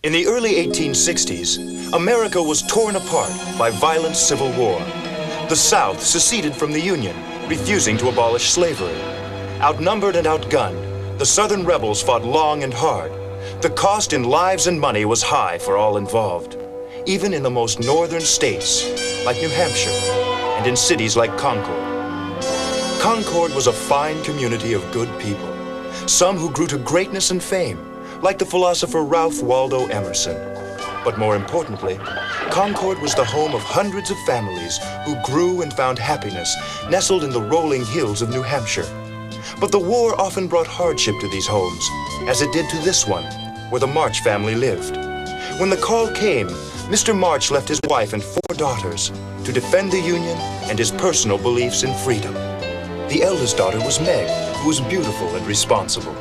In the early 1860s, America was torn apart by violent civil war. The South seceded from the Union, refusing to abolish slavery. Outnumbered and outgunned, the Southern rebels fought long and hard. The cost in lives and money was high for all involved, even in the most northern states, like New Hampshire, and in cities like Concord. Concord was a fine community of good people, some who grew to greatness and fame, like the philosopher Ralph Waldo Emerson. But more importantly, Concord was the home of hundreds of families who grew and found happiness nestled in the rolling hills of New Hampshire. But the war often brought hardship to these homes, as it did to this one, where the March family lived. When the call came, Mr. March left his wife and 4 daughters to defend the Union and his personal beliefs in freedom. The eldest daughter was Meg, who was beautiful and responsible.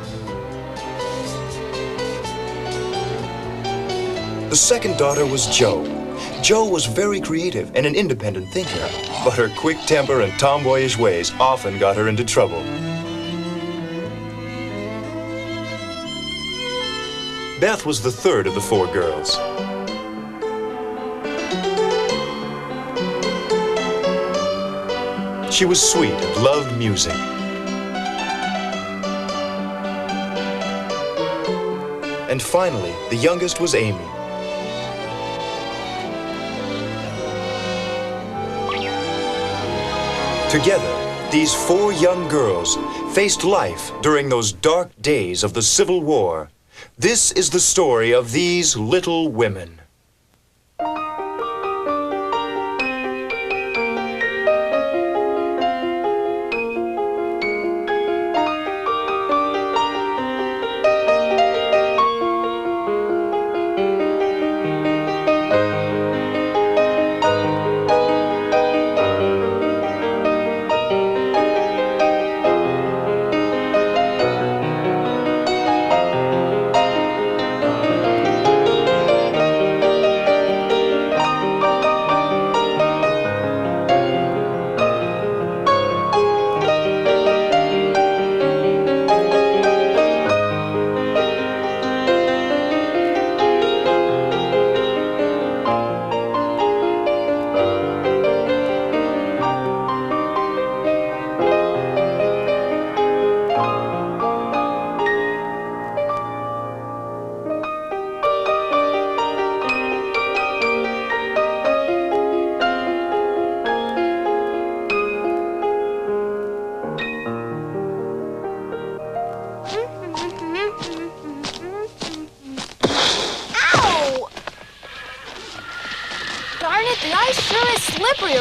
The second daughter was Jo. Jo was very creative and an independent thinker, but her quick temper and tomboyish ways often got her into trouble. Beth was the third of the 4 girls. She was sweet and loved music. And finally, the youngest was Amy. Together, these 4 young girls faced life during those dark days of the Civil War. This is the story of these little women.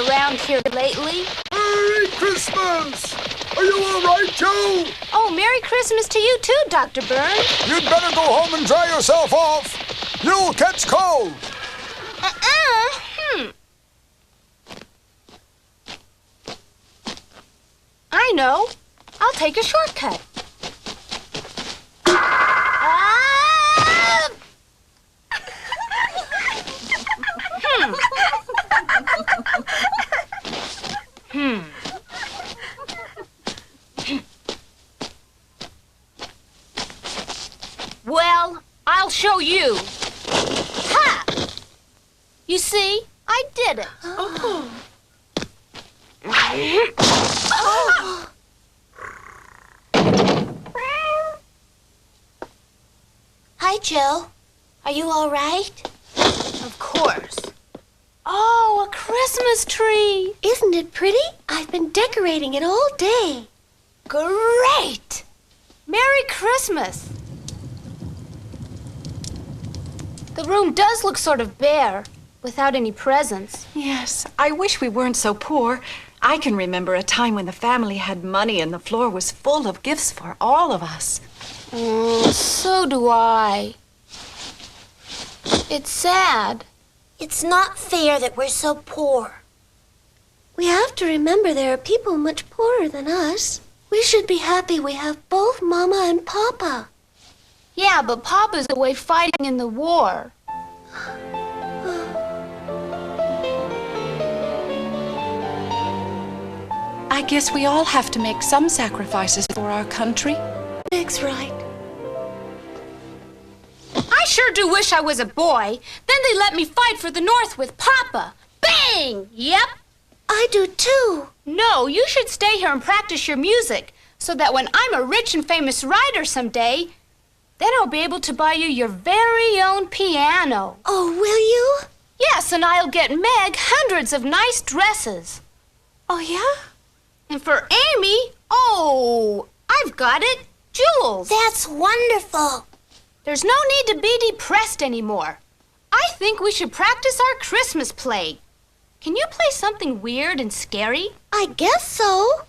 Around here lately. Merry Christmas! Are you all right, Joe? Oh, Merry Christmas to you too, Dr. Burns. You'd better go home and dry yourself off. You'll catch cold. I know. I'll take a shortcut. Well, I'll show you. Ha! You see, I did it. Oh. Hi, Joe. Are you all right? Of course. Oh, a Christmas tree. Isn't it pretty? I've been decorating it all day. Great! Merry Christmas. The room does look sort of bare, without any presents. Yes, I wish we weren't so poor. I can remember a time when the family had money and the floor was full of gifts for all of us. So do I. It's sad. It's not fair that we're so poor. We have to remember there are people much poorer than us. We should be happy we have both Mama and Papa. Yeah, but Papa's away fighting in the war. I guess we all have to make some sacrifices for our country. Meg's right. I I sure do wish I was a boy. Then they let me fight for the North with Papa. Bang! Yep. I do too. No, you should stay here and practice your music so that when I'm a rich and famous writer someday, then I'll be able to buy you your very own piano. Oh, will you? Yes, and I'll get Meg hundreds of nice dresses. Oh, yeah? And for Amy, oh, I've got it, jewels. That's wonderful. There's no need to be depressed anymore. I think we should practice our Christmas play. Can you play something weird and scary? I guess so.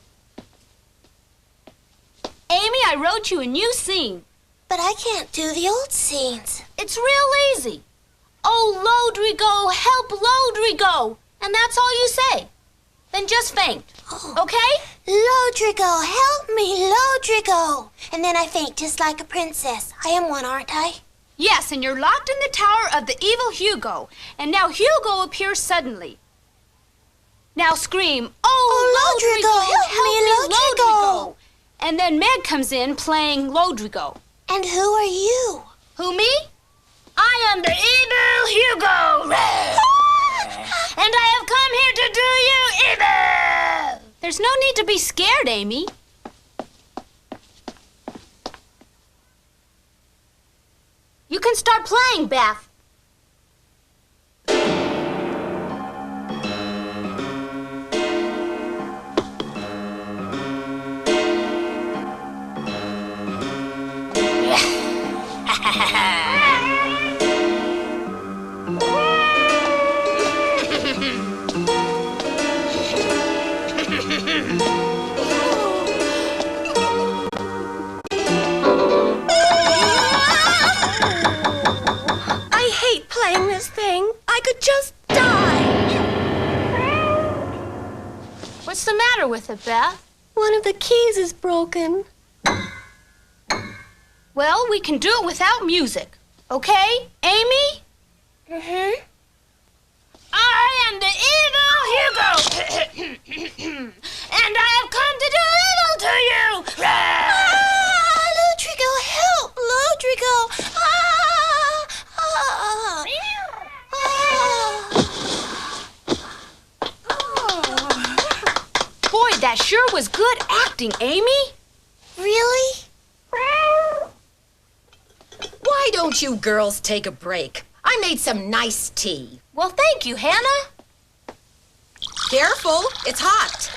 Amy, I wrote you a new scene. But I can't do the old scenes. It's real easy. Oh, Lodrigo, help Lodrigo. And that's all you say. Then just faint, okay? Lodrigo, help me, Lodrigo. And then I faint just like a princess. I am one, aren't I? Yes, and you're locked in the tower of the evil Hugo. And now Hugo appears suddenly. Now scream, oh, Lodrigo, help me, Lodrigo. And then Meg comes in playing Lodrigo. And who are you? Who, me? I am the evil Hugo. And I have come here to do you evil. There's no need to be scared, Amy. You can start playing, Beth. I hate playing this thing. I could just die. What's the matter with it, Beth? One of the keys is broken. Well, we can do it without music. Okay, Amy? Mm-hmm. I am the evil Hugo. And I have come to do evil to you. Lodrigo, help! Lodrigo! Boy, that sure was good acting, Amy. Really? Why don't you girls take a break? I made some nice tea. Well, thank you, Hannah. Careful, it's hot.